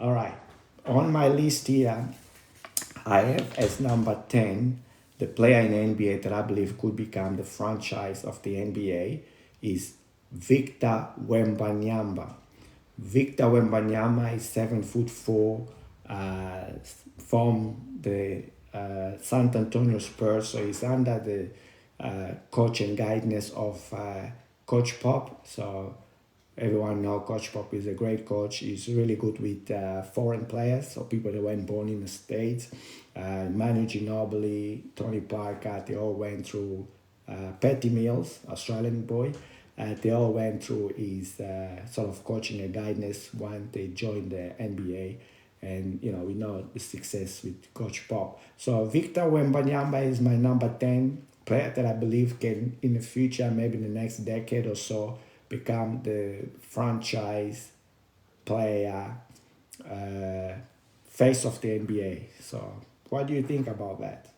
All right. On my list here, I have as number 10 the player in the NBA that I believe could become the franchise of the NBA is Victor Wembanyama. Victor Wembanyama is 7 foot 4 uh, from the San Antonio Spurs, so he's under the coach and guidance of Coach Pop. So everyone know Coach Pop is a great coach. He's really good with foreign players, so people that weren't born in the States. Manu Ginobili, Tony Parker, they all went through Patty Mills, Australian boy. They all went through his sort of coaching and guidance when they joined the NBA. And we know the success with Coach Pop. So Victor Wembanyama is my number 10 player that I believe can, in the future, maybe in the next decade or so, become the franchise player, uh, face of the NBA. So, what do you think about that?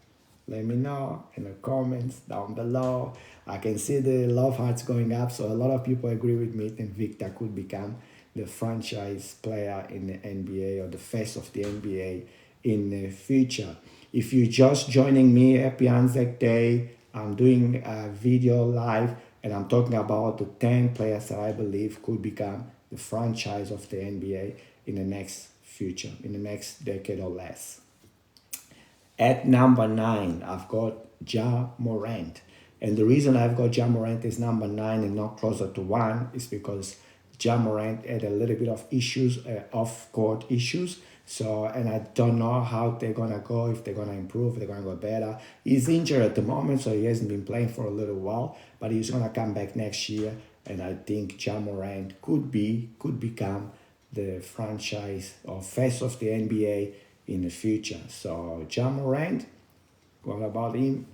Let me know in the comments down below. I can see the love hearts going up, so a lot of people agree with me and Victor could become the franchise player in the NBA or the face of the NBA in the future. If you're just joining me, happy Anzac Day. I'm doing a video live and I'm talking about the 10 players that I believe could become the franchise of the NBA in the next future, in the next decade or less. At number 9, I've got Ja Morant. And the reason I've got Ja Morant as number 9 and not closer to 1 is because Ja Morant had a little bit of issues, off-court issues. So, and I don't know how they're going to go, if they're going to improve, if they're going to go better. He's injured at the moment, so he hasn't been playing for a little while, but he's going to come back next year. And I think Ja Morant could become the franchise or face of the NBA in the future. So Ja Morant, what about him?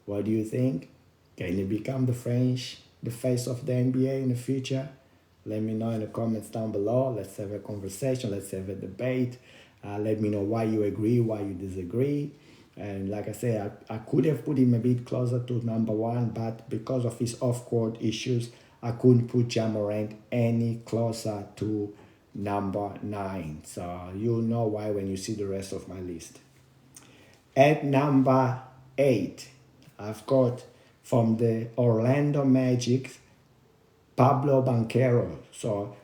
What do you think? Can he become the face of the NBA in the future? Let me know in the comments down below. Let's have a conversation. Let's have a debate. Let me know why you agree, why you disagree. And like I said, I could have put him a bit closer to number 1, but because of his off-court issues, I couldn't put Ja Morant any closer to number 9. So you'll know why when you see the rest of my list. At number 8, I've got from the Orlando Magic, Pablo Banchero. So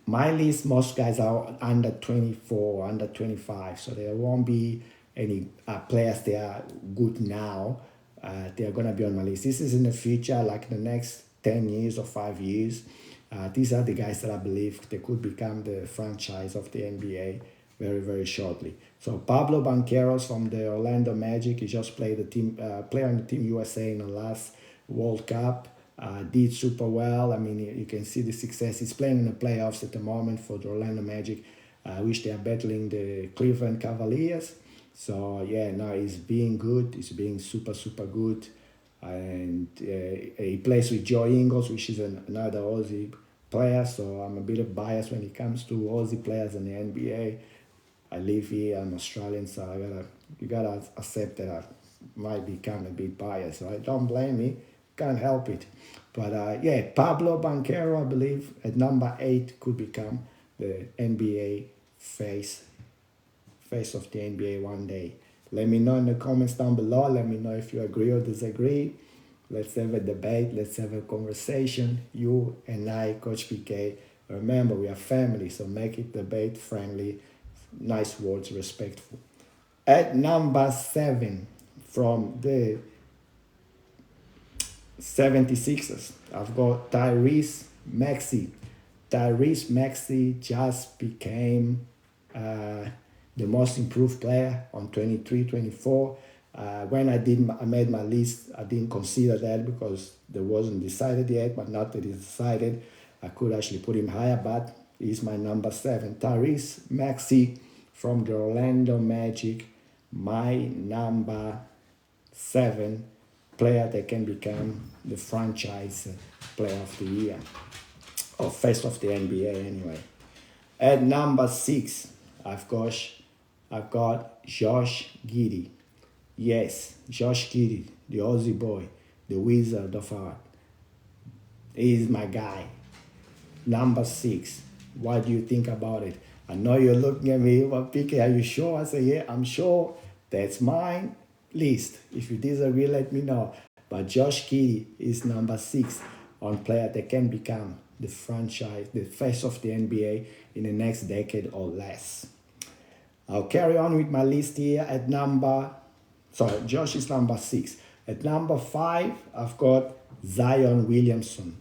my list, most guys are under 24, under 25. So there won't be any players that are good now. They are going to be on my list. This is in the future, like the next 10 years or 5 years. These are the guys that I believe they could become the franchise of the NBA very, very shortly. So Pablo Banqueros from the Orlando Magic, he just played the team, player on the Team USA in the last World Cup. Did super well. I mean, you can see the success. He's playing in the playoffs at the moment for the Orlando Magic, which they are battling the Cleveland Cavaliers. So yeah, now he's being good. He's being super, super good. And he plays with Joe Ingles, which is another Aussie player. So I'm a bit of bias when it comes to Aussie players in the NBA. I live here. I'm Australian, so you gotta accept that I might become a bit biased. Right? Don't blame me. Can't help it. But yeah, Pablo Banchero, I believe, at number 8 could become the NBA face of the NBA one day. Let me know in the comments down below. Let me know if you agree or disagree. Let's have a debate. Let's have a conversation. You and I, Coach PK. Remember, we are family, so make it debate friendly. Nice words, respectful. At number 7, from the 76ers, I've got Tyrese Maxey. Tyrese Maxey just became the most improved player on 23-24. When I made my list, I didn't consider that because there wasn't decided yet, but now that it's decided, I could actually put him higher, but he's my number 7. Tyrese Maxey from the Orlando Magic, my number 7 player that can become the franchise player of the year, or face of the NBA anyway. At number 6, I've got Josh Giddey. Yes, Josh Giddey, the Aussie boy, the Wizard of Art. He is my guy. Number 6. What do you think about it? I know you're looking at me, well, PK, are you sure? I say, yeah, I'm sure. That's my list. If you disagree, let me know. But Josh Giddey is number 6 on player that can become the franchise, the face of the NBA in the next decade or less. I'll carry on with my list here at Josh is number 6. At number 5, I've got Zion Williamson,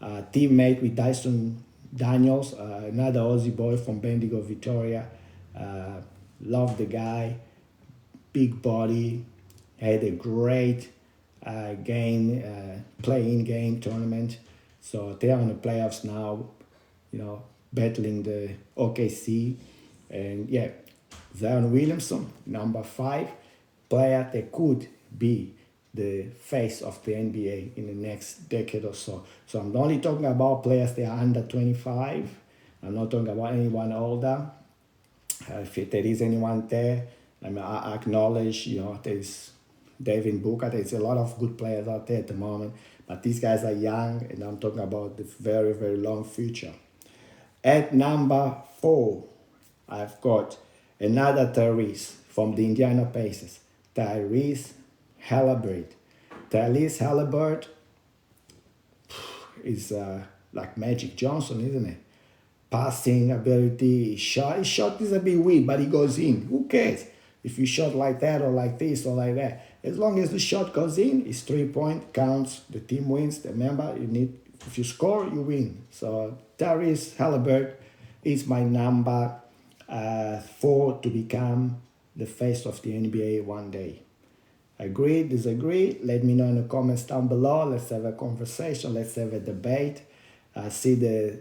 teammate with Dyson Daniels, another Aussie boy from Bendigo, Victoria. Love the guy, big body, had a great playing game tournament. So they're in the playoffs now, battling the OKC. And yeah, Zion Williamson, number 5, player that could be the face of the NBA in the next decade or so. So I'm only talking about players that are under 25. I'm not talking about anyone older. If there is anyone there, I acknowledge, there's Devin Booker. There's a lot of good players out there at the moment, but these guys are young, and I'm talking about the very, very long future. At number 4, I've got another Tyrese from the Indiana Pacers, Tyrese Halliburton. Tyrese Halliburton is like Magic Johnson, isn't it? Passing ability, his shot is a bit weak, but he goes in. Who cares if you shot like that or like this or like that? As long as the shot goes in, it's 3-point, counts, the team wins. Remember, if you score, you win. So Tyrese Halliburton is my number 4 to become the face of the NBA one day. Agree, disagree? Let me know in the comments down below. Let's have a conversation. Let's have a debate. I see the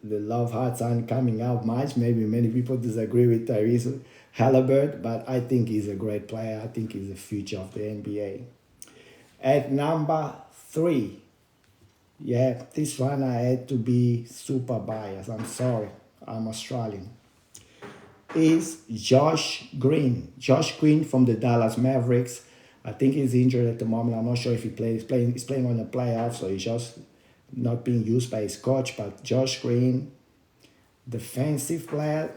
love hearts aren't coming out much. Maybe many people disagree with Tyrese Halliburton, but I think he's a great player. I think he's the future of the NBA. At number 3, yeah, this one I had to be super biased. I'm sorry, I'm Australian. Is Josh Green. Josh Green from the Dallas Mavericks. I think he's injured at the moment. I'm not sure if he's playing on the playoffs, so he's just not being used by his coach. But Josh Green, defensive player,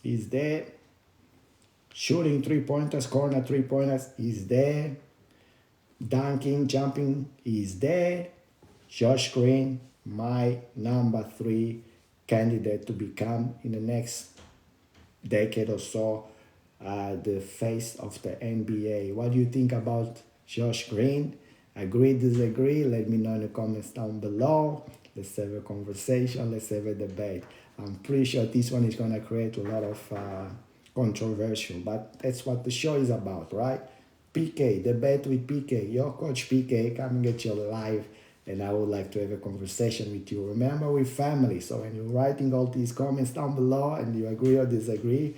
is there. Shooting 3-pointers, corner 3-pointers, is there. Dunking, jumping, is there. Josh Green, my number 3 candidate to become in the next decade or so the face of the NBA. What do you think about Josh Green? Agree, disagree? Let me know in the comments down below. Let's have a conversation. Let's have a debate. I'm pretty sure this one is going to create a lot of controversial, but that's what the show is about, right? PK, debate with PK. Your coach PK, come and get your live, and I would like to have a conversation with you. Remember, we're family, so when you're writing all these comments down below and you agree or disagree,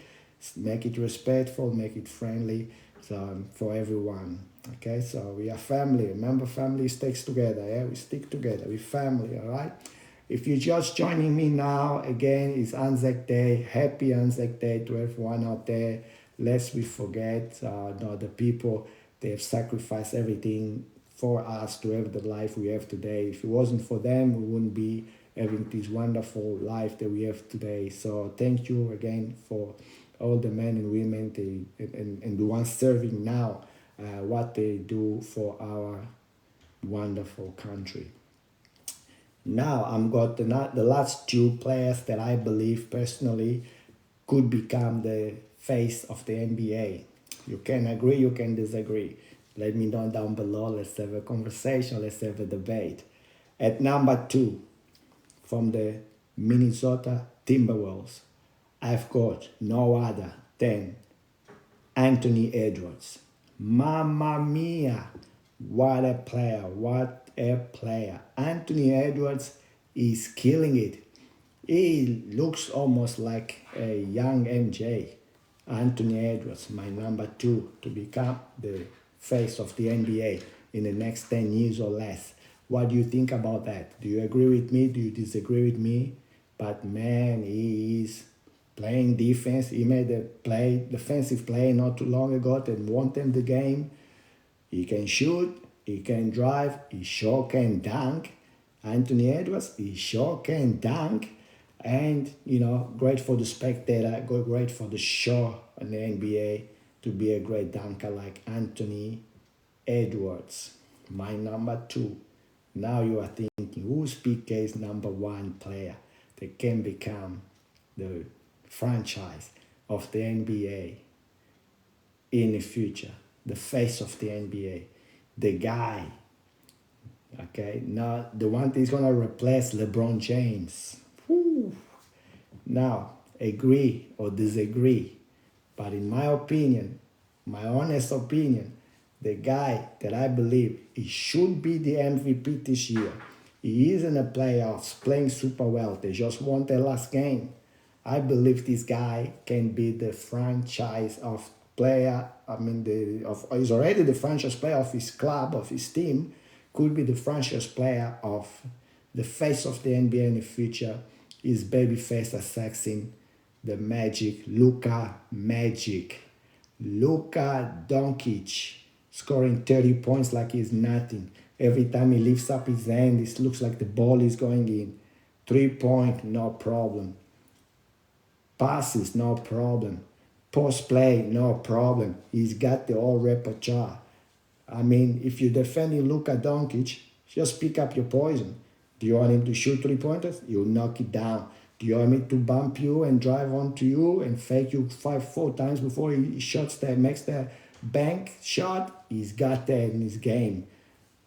make it respectful, make it friendly, so for everyone. Okay, so we are family. Remember, family sticks together. Yeah, we stick together. We're family. All right. If you're just joining me now, again, it's Anzac Day. Happy Anzac Day to everyone out there. Lest we forget, the people, they have sacrificed everything for us to have the life we have today. If it wasn't for them, we wouldn't be having this wonderful life that we have today. So thank you again for all the men and women and the ones serving now, what they do for our wonderful country. Now I'm got the last 2 players that I believe personally could become the face of the NBA. You can agree, you can disagree. Let me know down below. Let's have a conversation. Let's have a debate. At number 2, from the Minnesota Timberwolves, I've got no other than Anthony Edwards. Mamma mia, what a player, what a player. Anthony Edwards is killing it. He looks almost like a young MJ. Anthony Edwards, my number 2 to become the face of the NBA in the next 10 years or less. What do you think about that? Do you agree with me? Do you disagree with me? But man, he is playing defense. He made a defensive play not too long ago that won them the game. He can shoot, he can drive, he sure can dunk. Anthony Edwards, he sure can dunk. And, great for the spectator, great for the show in the NBA to be a great dunker like Anthony Edwards. My number two. Now you are thinking, who's PK's number one player that can become the franchise of the NBA in the future, the face of the NBA, the guy, okay? Now, the one that's going to replace LeBron James. Whew. Now, agree or disagree, but in my opinion, my honest opinion, the guy that I believe he should be the MVP this year, he is in the playoffs playing super well. They just won their last game. I believe this guy can be the franchise of player. He's already the franchise player of his club, of his team. Could be the franchise player of the face of the NBA in the future. Is babyface assassin, the Magic, Luka Magic. Luka Doncic scoring 30 points like he's nothing. Every time he lifts up his hand, it looks like the ball is going in. 3-point, no problem. Passes, no problem. Post play, no problem. He's got the whole repertoire. If you're defending Luka Doncic, just pick up your poison. Do you want him to shoot 3-pointers? You'll knock it down. Do you want me to bump you and drive onto you and fake you 4 times before he makes the bank shot? He's got that in his game.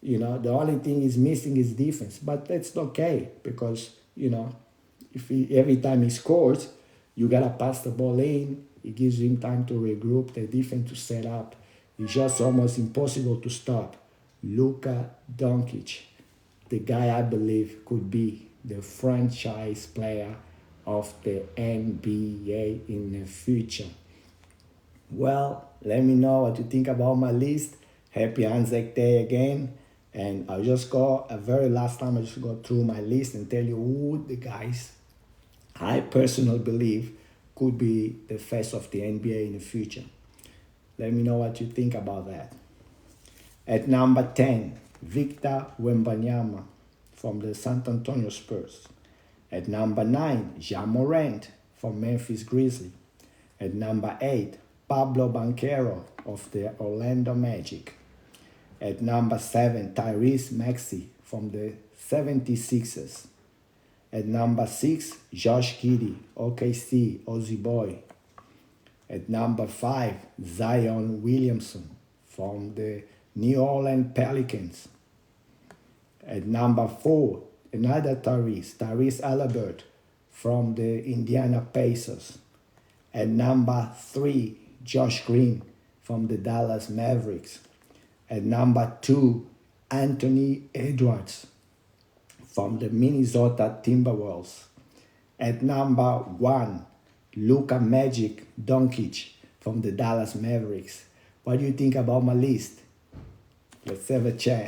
The only thing he's missing is defense. But that's okay because, if every time he scores, you got to pass the ball in. It gives him time to regroup, the defense to set up. It's just almost impossible to stop. Luka Doncic, the guy I believe could be the franchise player of the NBA in the future. Well, let me know what you think about my list. Happy Anzac Day again. And I'll just go, last time I just go through my list and tell you who the guys I personally believe could be the face of the NBA in the future. Let me know what you think about that. At number 10, Victor Wembanyama from the San Antonio Spurs. At number 9, Ja Morant from Memphis Grizzlies. At number 8, Pablo Banchero of the Orlando Magic. At number 7, Tyrese Maxey from the 76ers. At number 6, Josh Giddey, OKC, Aussie Boy. At number 5, Zion Williamson from the New Orleans Pelicans. At number 4, another Tyrese Halliburton from the Indiana Pacers. At number 3, Josh Green from the Dallas Mavericks. At number 2, Anthony Edwards from the Minnesota Timberwolves. At number 1, Luka Magic Doncic from the Dallas Mavericks. What do you think about my list? Let's have a chat.